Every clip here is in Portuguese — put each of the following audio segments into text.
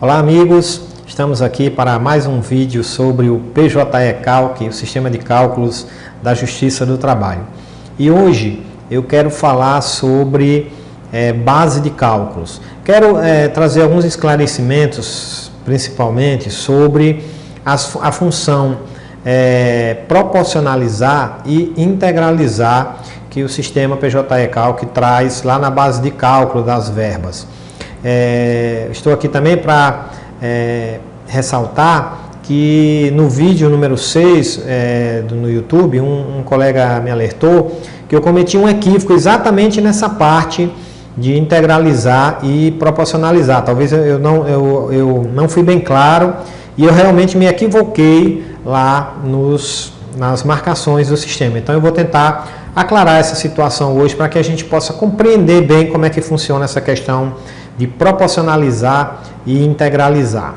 Olá amigos, estamos aqui para mais um vídeo sobre o PJE-Calc, o Sistema de Cálculos da Justiça do Trabalho. E hoje eu quero falar sobre base de cálculos. Quero trazer alguns esclarecimentos, principalmente sobre a função proporcionalizar e integralizar que o sistema PJE-Calc traz lá na base de cálculo das verbas. Estou aqui também para ressaltar que no vídeo número 6 no YouTube, um colega me alertou que eu cometi um equívoco exatamente nessa parte de integralizar e proporcionalizar. Talvez eu não fui bem claro e eu realmente me equivoquei lá nas marcações do sistema. Então eu vou tentar aclarar essa situação hoje para que a gente possa compreender bem como é que funciona essa questão de proporcionalizar e integralizar.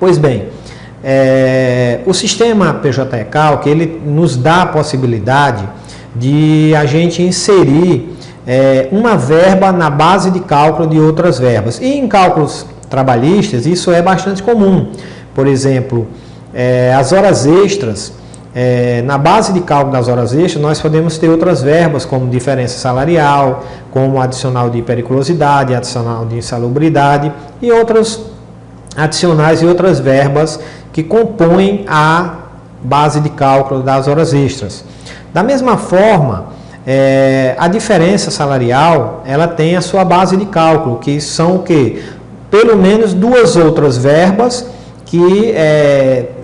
Pois bem, o sistema PJE-Calc, ele nos dá a possibilidade de a gente inserir uma verba na base de cálculo de outras verbas. E em cálculos trabalhistas isso é bastante comum. Por exemplo, as horas extras, na base de cálculo das horas extras, nós podemos ter outras verbas, como diferença salarial, como adicional de periculosidade, adicional de insalubridade e outros adicionais e outras verbas que compõem a base de cálculo das horas extras. Da mesma forma, a diferença salarial, ela tem a sua base de cálculo, que são o quê? Pelo menos duas outras verbas que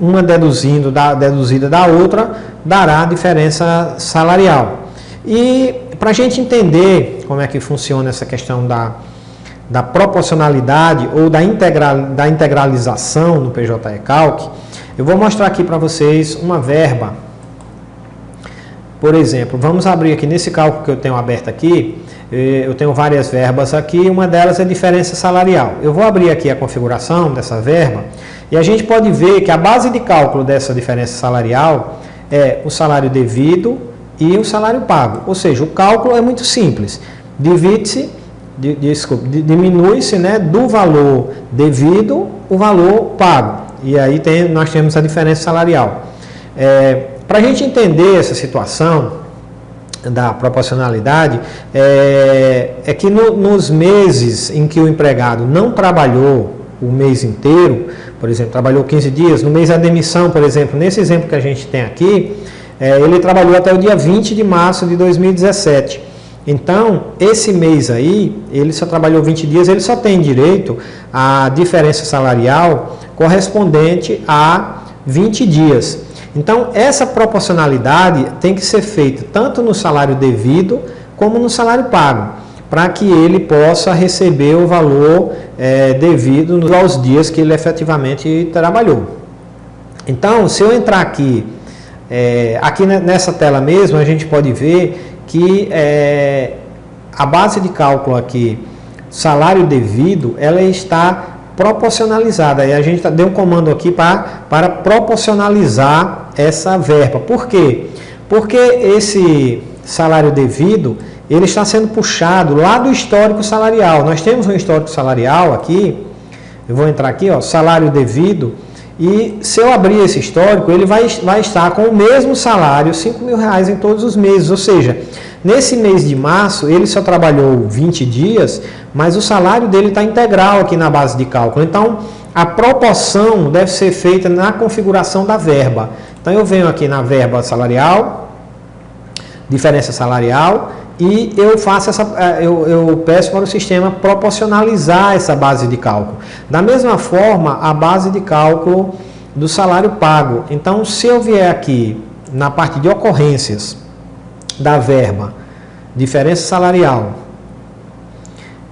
uma deduzida da outra dará a diferença salarial. E para a gente entender como é que funciona essa questão da proporcionalidade ou da integralização no PJE-Calc, eu vou mostrar aqui para vocês uma verba. Por exemplo, vamos abrir aqui nesse cálculo que eu tenho aberto aqui, eu tenho várias verbas aqui, uma delas é diferença salarial. Eu vou abrir aqui a configuração dessa verba e a gente pode ver que a base de cálculo dessa diferença salarial é o salário devido e o salário pago. Ou seja, o cálculo é muito simples. Diminui-se, né, do valor devido o valor pago. E aí nós temos a diferença salarial. Para a gente entender essa situação da proporcionalidade, é que nos meses em que o empregado não trabalhou o mês inteiro, por exemplo, trabalhou 15 dias, no mês da demissão, por exemplo, nesse exemplo que a gente tem aqui, ele trabalhou até o dia 20 de março de 2017. Então, esse mês aí, ele só trabalhou 20 dias, ele só tem direito à diferença salarial correspondente a 20 dias. Então, essa proporcionalidade tem que ser feita tanto no salário devido como no salário pago, para que ele possa receber o valor devido aos dias que ele efetivamente trabalhou. Então, se eu entrar aqui nessa tela mesmo, a gente pode ver que a base de cálculo aqui, salário devido, ela está proporcionalizada. E a gente deu um comando aqui para proporcionalizar essa verba. Por quê? Porque esse salário devido, ele está sendo puxado lá do histórico salarial. Nós temos um histórico salarial aqui, eu vou entrar aqui, ó, salário devido, e se eu abrir esse histórico, ele vai estar com o mesmo salário, R$5.000 em todos os meses. Ou seja, nesse mês de março, ele só trabalhou 20 dias, mas o salário dele está integral aqui na base de cálculo. Então, a proporção deve ser feita na configuração da verba. Então, eu venho aqui na verba salarial, diferença salarial, e eu peço para o sistema proporcionalizar essa base de cálculo. Da mesma forma, a base de cálculo do salário pago. Então, se eu vier aqui na parte de ocorrências da verba, diferença salarial,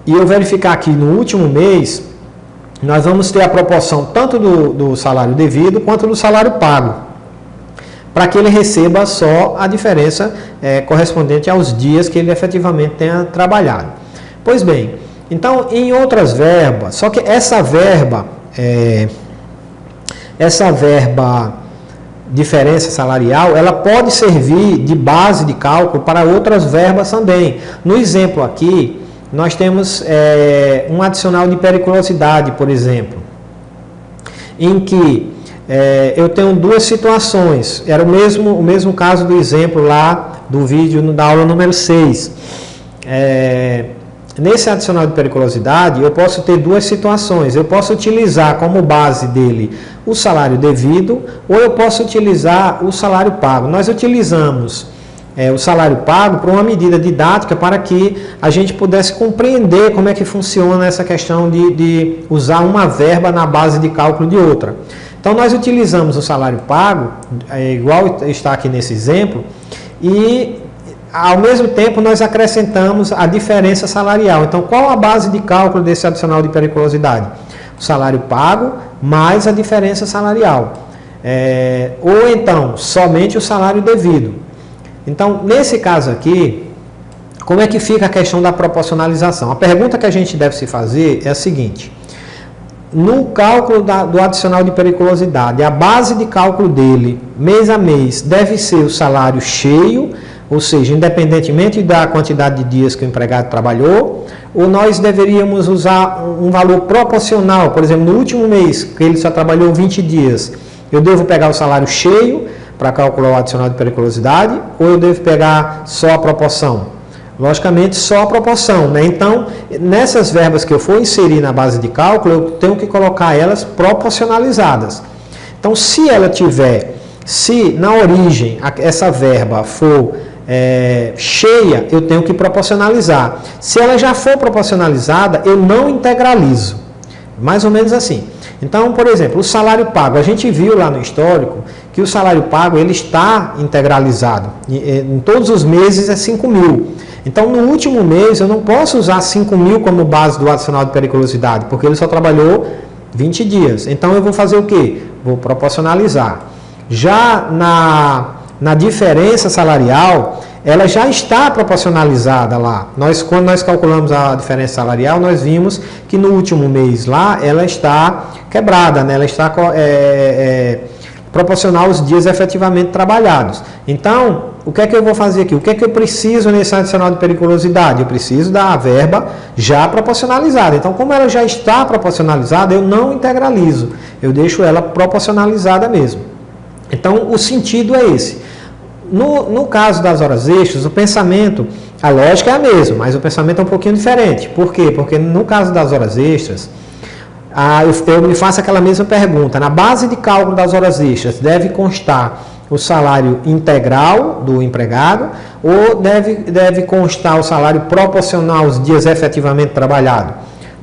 e eu verificar aqui no último mês, nós vamos ter a proporção tanto do salário devido quanto do salário pago, para que ele receba só a diferença correspondente aos dias que ele efetivamente tenha trabalhado. Pois bem, então em outras verbas, só que essa verba diferença salarial, ela pode servir de base de cálculo para outras verbas também. No exemplo aqui, nós temos um adicional de periculosidade, por exemplo, em que eu tenho duas situações. Era o mesmo caso do exemplo lá do vídeo da aula número 6. Nesse adicional de periculosidade, eu posso ter duas situações. Eu posso utilizar como base dele o salário devido, ou eu posso utilizar o salário pago. Nós utilizamos o salário pago para uma medida didática para que a gente pudesse compreender como é que funciona essa questão de usar uma verba na base de cálculo de outra. Então, nós utilizamos o salário pago, igual está aqui nesse exemplo, e ao mesmo tempo nós acrescentamos a diferença salarial. Então, qual a base de cálculo desse adicional de periculosidade? O salário pago mais a diferença salarial. Ou então, somente o salário devido. Então, nesse caso aqui, como é que fica a questão da proporcionalização? A pergunta que a gente deve se fazer é a seguinte: no cálculo do adicional de periculosidade, a base de cálculo dele, mês a mês, deve ser o salário cheio, ou seja, independentemente da quantidade de dias que o empregado trabalhou, ou nós deveríamos usar um valor proporcional? Por exemplo, no último mês, que ele só trabalhou 20 dias, eu devo pegar o salário cheio para calcular o adicional de periculosidade, ou eu devo pegar só a proporção? Logicamente, só a proporção, né? Então, nessas verbas que eu for inserir na base de cálculo, eu tenho que colocar elas proporcionalizadas. Então, se na origem essa verba for cheia, eu tenho que proporcionalizar. Se ela já for proporcionalizada, eu não integralizo. Mais ou menos assim. Então, por exemplo, o salário pago, a gente viu lá no histórico que o salário pago ele está integralizado. Em todos os meses é 5.000. Então, no último mês, eu não posso usar 5.000 como base do adicional de periculosidade, porque ele só trabalhou 20 dias. Então, eu vou fazer o quê? Vou proporcionalizar. Já na diferença salarial, ela já está proporcionalizada lá. Quando nós calculamos a diferença salarial, nós vimos que no último mês lá, ela está quebrada, né? Ela está proporcional aos dias efetivamente trabalhados. Então, o que é que eu vou fazer aqui? O que é que eu preciso nesse adicional de periculosidade? Eu preciso da verba já proporcionalizada. Então, como ela já está proporcionalizada, eu não integralizo. Eu deixo ela proporcionalizada mesmo. Então, o sentido é esse. No caso das horas extras, o pensamento, a lógica é a mesma, mas o pensamento é um pouquinho diferente. Por quê? Porque no caso das horas extras, eu me faço aquela mesma pergunta. Na base de cálculo das horas extras, deve constar o salário integral do empregado ou deve constar o salário proporcional aos dias efetivamente trabalhados?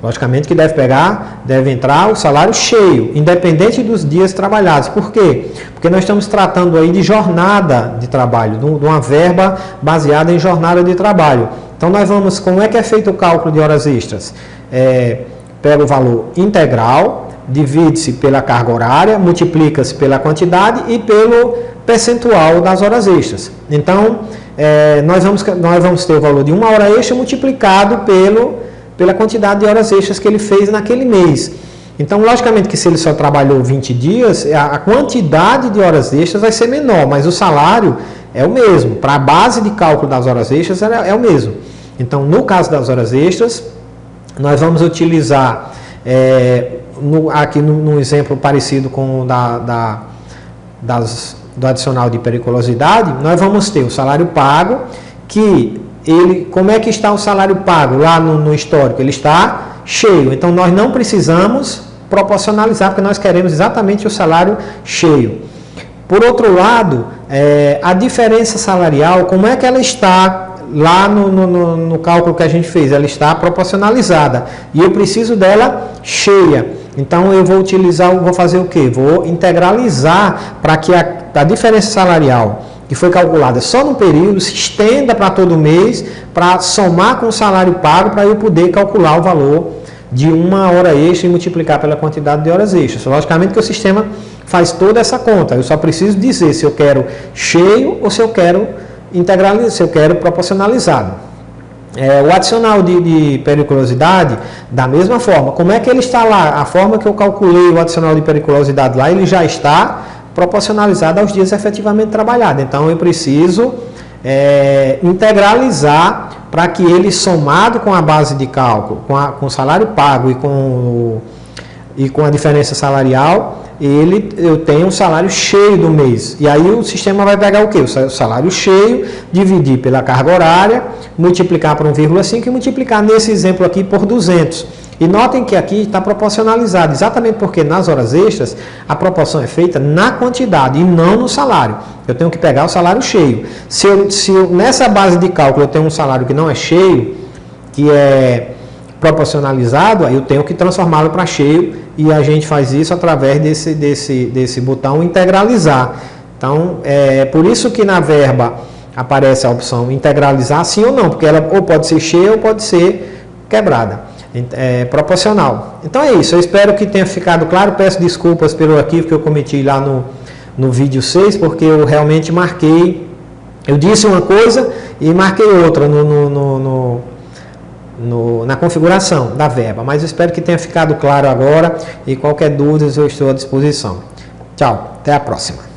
Logicamente que deve entrar o salário cheio, independente dos dias trabalhados. Por quê? Porque nós estamos tratando aí de jornada de trabalho, de uma verba baseada em jornada de trabalho. Então como é que é feito o cálculo de horas extras? Pega o valor integral, divide-se pela carga horária, multiplica-se pela quantidade e pelo percentual das horas extras. Então, nós vamos ter o valor de uma hora extra multiplicado pela quantidade de horas extras que ele fez naquele mês. Então, logicamente que se ele só trabalhou 20 dias, a quantidade de horas extras vai ser menor, mas o salário é o mesmo. Para a base de cálculo das horas extras é o mesmo. Então, no caso das horas extras, nós vamos utilizar, aqui no exemplo parecido com o do adicional de periculosidade, nós vamos ter o salário pago, como é que está o salário pago lá no histórico? Ele está cheio. Então, nós não precisamos proporcionalizar, porque nós queremos exatamente o salário cheio. Por outro lado, a diferença salarial, como é que ela está lá no cálculo que a gente fez? Ela está proporcionalizada. E eu preciso dela cheia. Então, eu vou fazer o quê? Vou integralizar para que a diferença salarial que foi calculada só no período, se estenda para todo mês, para somar com o salário pago, para eu poder calcular o valor de uma hora extra e multiplicar pela quantidade de horas extras. Logicamente que o sistema faz toda essa conta, eu só preciso dizer se eu quero cheio ou se eu quero integralizado, se eu quero proporcionalizado. O adicional de periculosidade, da mesma forma, como é que ele está lá? A forma que eu calculei o adicional de periculosidade lá, ele já está proporcionalizado aos dias efetivamente trabalhados. Então, eu preciso integralizar para que ele, somado com a base de cálculo, com o salário pago e com a diferença salarial, eu tenho um salário cheio do mês. E aí o sistema vai pegar o quê? O salário cheio, dividir pela carga horária, multiplicar por 1,5 e multiplicar nesse exemplo aqui por 200. E notem que aqui está proporcionalizado, exatamente porque nas horas extras a proporção é feita na quantidade e não no salário. Eu tenho que pegar o salário cheio. Se nessa base de cálculo eu tenho um salário que não é cheio, que é proporcionalizado, aí eu tenho que transformá-lo para cheio, e a gente faz isso através desse botão integralizar. Então, é por isso que na verba aparece a opção integralizar sim ou não, porque ela ou pode ser cheia ou pode ser quebrada. Proporcional. Então é isso, eu espero que tenha ficado claro. Peço desculpas pelo equívoco que eu cometi lá no vídeo 6, porque eu realmente marquei, eu disse uma coisa e marquei outra na configuração da verba, mas eu espero que tenha ficado claro agora, e qualquer dúvida eu estou à disposição. Tchau, até a próxima.